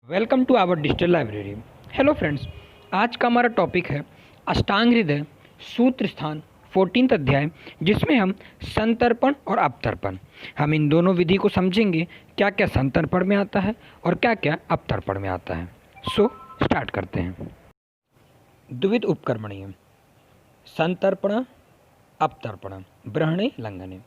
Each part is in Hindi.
Welcome to our digital library. Hello friends, आज का हमारा टॉपिक है अष्टांग हृदय सूत्र स्थान 14th अध्याय, जिसमें हम संतर्पण और अवतर्पण हम इन दोनों विधि को समझेंगे। क्या क्या संतर्पण में आता है और क्या क्या अवतर्पण में आता है। सो स्टार्ट करते हैं। द्विविध उपकर्मणीय संतर्पण अवतर्पण ब्रहणे लंघने।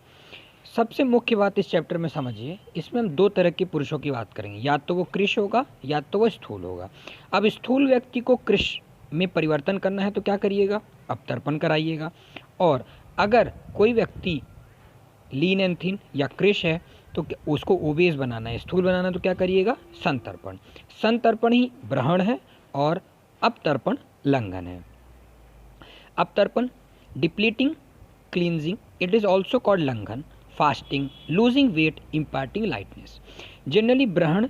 सबसे मुख्य बात इस चैप्टर में समझिए, इसमें हम दो तरह के पुरुषों की बात करेंगे, या तो वो कृश होगा या तो वो स्थूल होगा। अब स्थूल व्यक्ति को कृश में परिवर्तन करना है तो क्या करिएगा, अवतर्पण कराइएगा। और अगर कोई व्यक्ति लीन एंड थिन या कृश है तो उसको ओबेस बनाना है, स्थूल बनाना है तो क्या करिएगा, संतर्पण। संतर्पण ही ब्रहण है और अवतर्पण लंघन है। अवतर्पण depleting cleansing, it is also called लंघन, fasting, losing weight, imparting lightness. Generally ब्रहण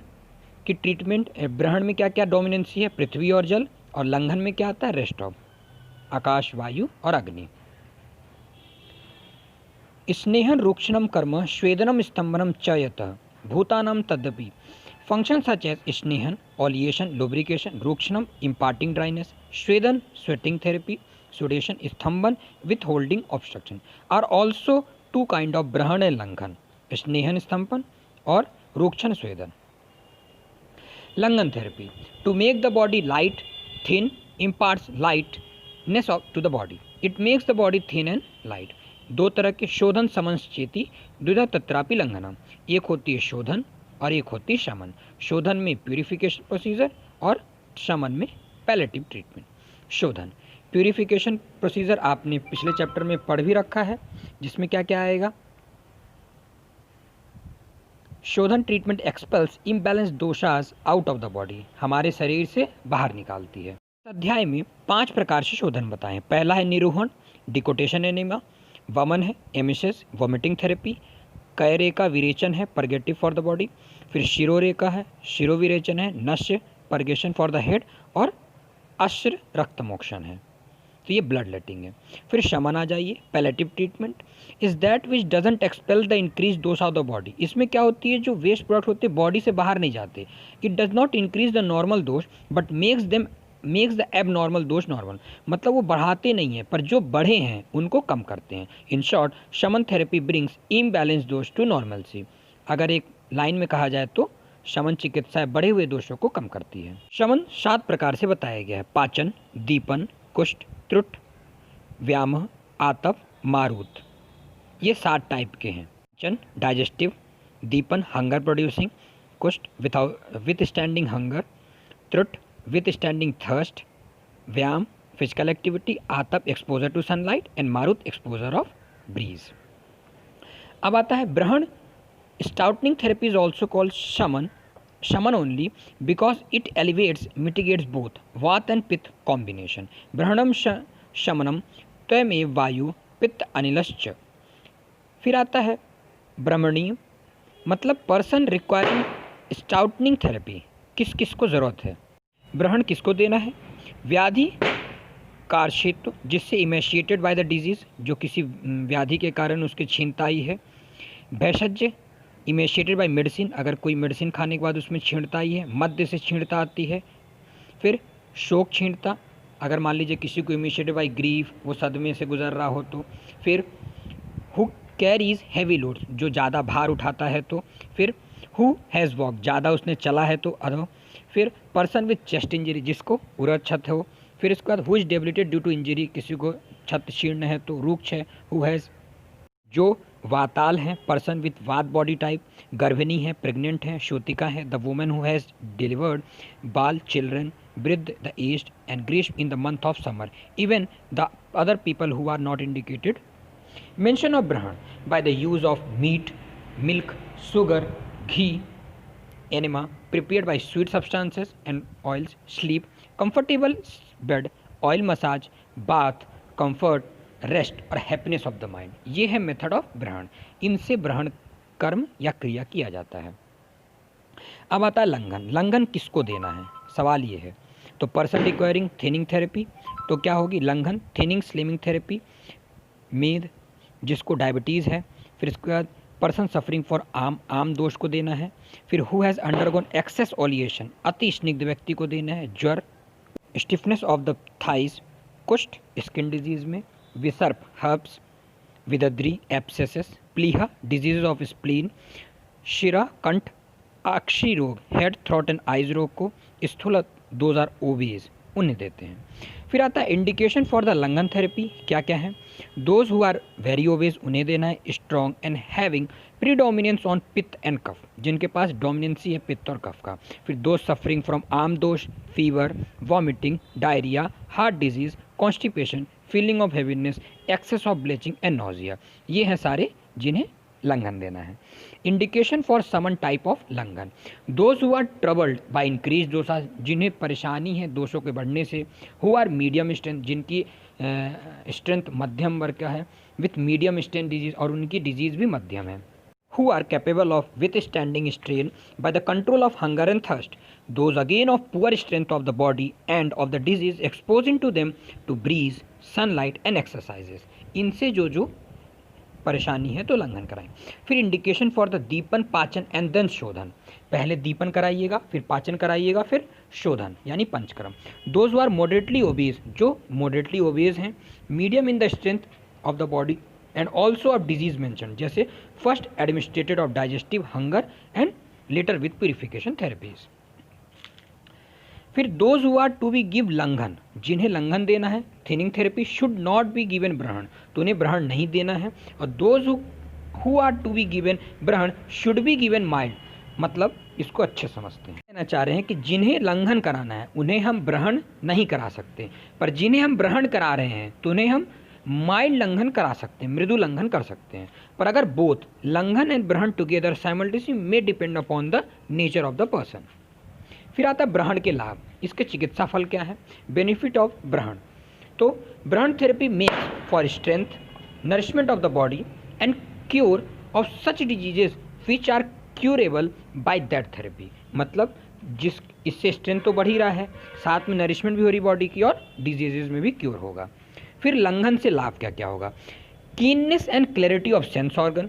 की ट्रीटमेंट, ब्रहण में क्या क्या डोमिनेंसी है, पृथ्वी और जल, और लंघन में क्या आता है, रेस्ट ऑफ आकाश, वायु और अग्नि। स्नेहन रूक्षणम कर्म स्वेदनम स्तंभनम च यतः भूतानाम तदपि फंक्शन सच एज स्नेहन ऑलिएशन लुब्रिकेशन, रूक्षणम इम्पार्टिंग ड्राइनेस, स्वेदन स्वेटिंग थेरेपी, सुडेशन स्तंभन withholding obstruction are also two kind of ब्रहण एंड लंघन, स्नेहन स्तंभन और रूक्षण स्वेदन। लंघन therapy to make the body light thin imparts lightness to the body, it makes the body thin and light. दो तरह के शोधन समंस चेती द्विधा तत्रापि लंघनम, एक होती है शोधन और एक होती है शमन। शोधन में प्यूरिफिकेशन प्रोसीजर और शमन में पैलेटिव ट्रीटमेंट। शोधन प्यूरिफिकेशन प्रोसीजर आपने पिछले चैप्टर में पढ़ भी रखा है, जिसमें क्या क्या आएगा। शोधन ट्रीटमेंट एक्सपेल्स इम्बैलेंस दोषास आउट ऑफ द बॉडी, हमारे शरीर से बाहर निकालती है। इस अध्याय में 5 प्रकार से शोधन बताएं। पहला है निरूहण, डिकोटेशन एनेमा। वमन है एमिसेस, वॉमिटिंग थेरेपी। कैरेका विरेचन है, परगेटिव फॉर द बॉडी। फिर शिरोरेका है, शिरोविरेचन है, नश्य परगेशन फॉर द हेड। और अश्र रक्तमोक्षण है, तो ये ब्लड लेटिंग है। फिर शमन आ जाइए, palliative treatment is that which doesn't expel the increase dose of the body. इसमें क्या होती है, जो वेस्ट प्रोडक्ट होते हैं बॉडी से बाहर नहीं जाते। It does not increase the normal dose but makes the above normal dose normal, मतलब वो बढ़ाते नहीं हैं पर जो बढ़े हैं उनको कम करते हैं। In short shamana therapy brings imbalance doshas to normalcy. अगर एक लाइन में कहा जाए तो शमन चिकित्सा बढ़े हुए दोषों को कम करती है। शमन 7 प्रकार से बताया गया है, पाचन, दीपन, कुष्ठ, त्रुट, व्यामोह, आतप, मारुत। ये 7 टाइप के हैं। पाचन डाइजेस्टिव, दीपन हंगर प्रोड्यूसिंग, कुष्ठ विथ स्टैंडिंग हंगर, त्रुट विथ स्टैंडिंग थर्स्ट, व्याम फिजिकल एक्टिविटी, आतप एक्सपोजर टू सनलाइट एंड मारुत एक्सपोजर ऑफ ब्रीज। अब आता है ब्रहण। Stoutening therapy is also called शमन only because it elevates mitigates both वात एंड पित्त कॉम्बिनेशन। ब्रहणम शमनम त्वमेव वायु पित्त अनिलश्च। फिर आता है ब्रह्मणीय, मतलब पर्सन रिक्वायरिंग स्टाउटनिंग थेरेपी, किस किस को ज़रूरत है। ब्रहण किसको देना है, व्याधि कार्शित्व जिससे इमेशिएटेड बाय द डिजीज़, जो किसी व्याधि के कारण उसकी छीनताई है। भैषज्य इमेशिएटेड बाय मेडिसिन, अगर कोई मेडिसिन खाने के बाद उसमें छीणताई है, मध्य से छीणता आती है। फिर शोक छीणता, अगर मान लीजिए किसी को इमेशिएटेड बाय ग्रीफ, वो सदमे से गुजर रहा हो तो। फिर हु कैरीज हैवी लोड्स, जो ज़्यादा भार उठाता है तो। फिर हु हैज़ वॉक, ज़्यादा उसने चला है तो अधो। फिर पर्सन विथ चेस्ट इंजरी, जिसको उरद छत हो। फिर इसके बाद who is debilitated due to injury, किसी को छत शीर्ण है तो रूक्ष है। हु हैज़, जो वाताल हैं, person with vata body type. गर्भिणी है, प्रेग्नेंट है, शोतिका है, the women who has delivered. बाल चिल्ड्रन, वृद्ध द एज्ड, एंड ग्रीष्म in the month of summer, even the other people who are not indicated. Mention of Brahman by the use of meat, milk, sugar, ghee, enema prepared by sweet substances and oils, sleep, comfortable bed, oil massage, bath, comfort, rest और happiness of the mind। ये है मेथड ऑफ ब्रहण। इनसे ब्रहण कर्म या क्रिया किया जाता है। अब आता है लंघन। लंघन किसको देना है, सवाल ये है। तो पर्सन रिक्वायरिंग थिनिंग थेरेपी, तो क्या होगी लंघन, थिनिंग स्लिमिंग थेरेपी। मेद, जिसको डायबिटीज़ है। फिर इसके बाद पर्सन सफरिंग फॉर आम दोष को देना है। फिर who has undergone excess oleation, अति स्निग्ध व्यक्ति को देना है। ज्वर, स्टिफनेस ऑफ द थाइज, कुष्ठ स्किन डिजीज में। विसर्प हर्ब्स, विदद्री एब्सेसेस, प्लीहा डिजीज ऑफ स्प्लीन, शिरा कंठ अक्षी रोग, हेड थ्रोट एंड आइज रोग को। स्थूल 2000 ओबीज उन्हें देते हैं। फिर आता है indication for the langhana therapy, क्या क्या है। Those who are very obese उन्हें देना है। Strong and having predominance on pitta and kapha, जिनके पास डोमिनेंसी है पित्त और कफ का। फिर दोज सफरिंग फ्रॉम आम दोष, fever, vomiting, diarrhoea, heart disease, constipation, feeling of heaviness, excess of bleaching and nausea, ये हैं सारे जिन्हें लंघन देना है। इंडिकेशन फॉर समन टाइप ऑफ लंघन, those who are troubled by increase दोषा, जिन्हें परेशानी है दोषों के बढ़ने से। हु आर मीडियम स्ट्रेंथ, जिनकी स्ट्रेंथ मध्यम वर्ग का है, विथ मीडियम स्ट्रेंथ डिजीज, और उनकी डिजीज भी मध्यम है। Who are capable of withstanding strain by the control of hunger and thirst, those again of poor strength of the body and of the disease, exposing to them to breeze, sunlight and exercises, इनसे जो परेशानी है तो लंघन कराएं। फिर इंडिकेशन फॉर द दीपन, पाचन एंड देन शोधन, पहले दीपन कराइएगा, फिर पाचन कराइएगा, फिर शोधन यानी पंचक्रम। दोज आर मॉडरेटली ओबीज, जो मॉडरेटली ओबीज हैं, medium in the strength of the body and also of disease mention, जैसे first administered of digestive hunger and later with purification therapies. फिर those who are to be give लंघन, जिन्हें लंघन देना है, thinning therapy should not be given ब्रहण, तो उन्हें ब्रहण नहीं देना है। और those who are to be given ब्रहण शुड बी गिवन माइल्ड, मतलब इसको अच्छे समझते हैं, कहना चाह रहे हैं कि जिन्हें लंघन कराना है उन्हें हम ब्रहण नहीं करा सकते, पर जिन्हें हम ब्रहण करा रहे हैं तो उन्हें हम माइल्ड लंघन करा सकते हैं, मृदु लंघन कर सकते हैं। पर अगर बोथ लंघन एंड ब्रहण together simultaneously may depend upon the nature of the person. फिर आता है ब्रहण के लाभ, इसके चिकित्सा फल क्या है। बेनिफिट ऑफ ब्रहण, तो ब्रहण therapy makes for strength, nourishment of the body and cure of such diseases which are curable by that therapy, मतलब जिस इससे स्ट्रेंथ तो बढ़ ही रहा है, साथ में नरिशमेंट भी हो रही बॉडी की और डिजीजेज में भी क्योर होगा। फिर लंघन से लाभ क्या क्या होगा। Keenness and clarity of sense organ,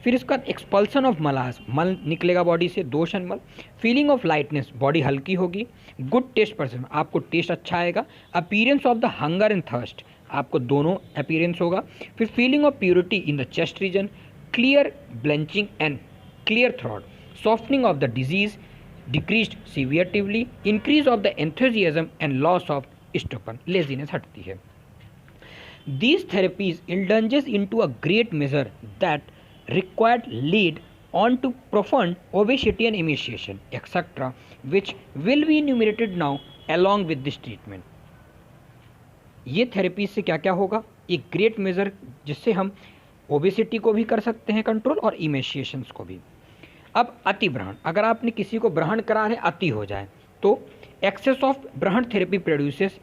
फिर इसका एक्सपल्सन ऑफ मलास, मल निकलेगा बॉडी से, दोष एंड मल। फीलिंग ऑफ लाइटनेस, बॉडी हल्की होगी। गुड टेस्ट परसेप्शन, आपको टेस्ट अच्छा आएगा। Appearance of the hunger and thirst, आपको दोनों अपीयरेंस होगा। फिर feeling of purity in the chest region, clear belching and clear throat, softening of the disease, decreased severity, increase of the enthusiasm and loss of stupor, laziness हटती है। These therapies indulges into a great measure that required lead on to profound obesity and emaciation, etc., which will be enumerated now along with this treatment. ये थेरेपी से क्या क्या होगा, एक ग्रेट मेजर जिससे हम ओबेसिटी को भी कर सकते हैं कंट्रोल और इमेशिएशंस को भी। अब अति ब्रहण, अगर आपने किसी को ब्रहण करा रहे अति हो जाए तो excess of brimhana therapy produces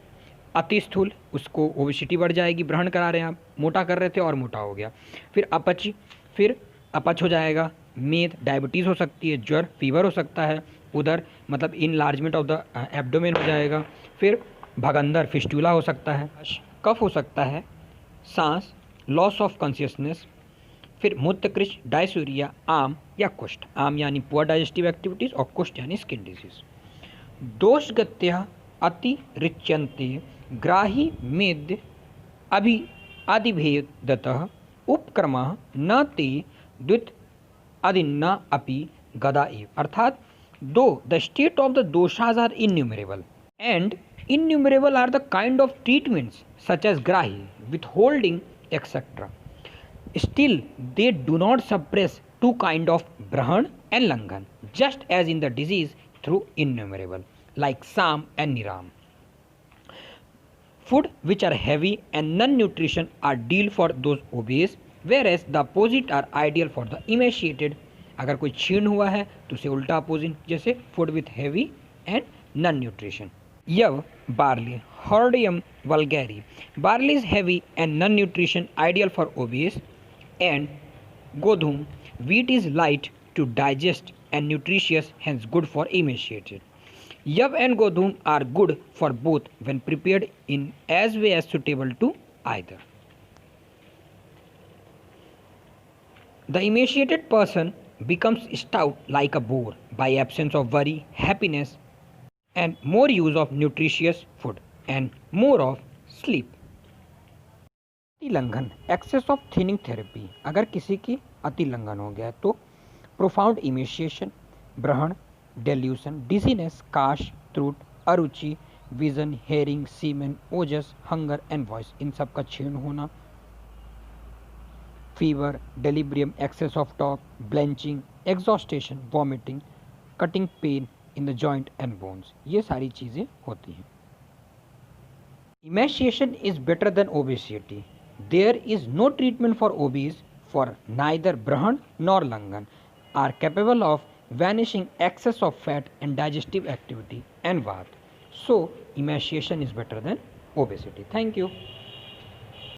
अति स्थूल, उसको ओबेसिटी बढ़ जाएगी। ब्रहण करा रहे हैं आप, मोटा कर रहे थे और मोटा हो गया। फिर अपच, फिर अपच हो जाएगा। मेद, डायबिटीज़ हो सकती है। ज्वर, फीवर हो सकता है। उदर मतलब इनलार्जमेंट ऑफ द एब्डोमेन हो जाएगा। फिर भगंदर, फिस्टूला हो सकता है। कफ हो सकता है। सांस, लॉस ऑफ कॉन्शियसनेस। फिर मूत्रकृश, डायसूरिया, आम या कुष्ठ, आम यानी पुअर डाइजेस्टिव एक्टिविटीज़ और कुष्ठ यानी स्किन डिजीज। दोषगत्या अति रिच्यन्ते ग्राही मेद्य अभि अधिभेदतः उपक्रमः न ते द्वित अधिन्ना अपि गदा एव, अर्थात though the state of the doshas are innumerable and innumerable are the kind of treatments such as grahi, withholding, etc. Still, they do not suppress two kind of brahan and langhan, just as in the disease through innumerable, like Sam and Niram. Food which are heavy and non-nutrition are ideal for those obese, whereas the opposite are ideal for the emaciated. अगर कोई क्षीण हुआ है तो उसे उल्टा अपोजिट, जैसे food with heavy and non nutrition. यव, barley, Hordeum vulgare. Barley is heavy and non-nutrition, ideal for obese. And Godhum, wheat is light to digest and nutritious, hence good for emaciated. Yav and Godhum are good for both when prepared in as way as suitable to either. The emaciated person becomes stout like a boar by absence of worry, happiness, and more use of nutritious food and more of sleep. अतिलंघन एक्सेस ऑफ थिनिंग थेरेपी, अगर किसी की अतिलंघन हो गया तो प्रोफाउंड इमेशिएशन, ब्रहण, डेल्यूशन, डिजीनेस, काश, थ्रूट, अरुचि, विजन, हेयरिंग, सीमेन, ओजस, हंगर एंड वॉइस, इन सब का क्षीण होना, fever, delirium, excess of talk, belching, exhaustion, vomiting, cutting pain in the joint and bones, ये सारी चीज़ें होती हैं. Emaciation is better than obesity. There is no treatment for obese, for neither Brahan nor Langan are capable of vanishing excess of fat and digestive activity and Vata. So, emaciation is better than obesity. Thank you.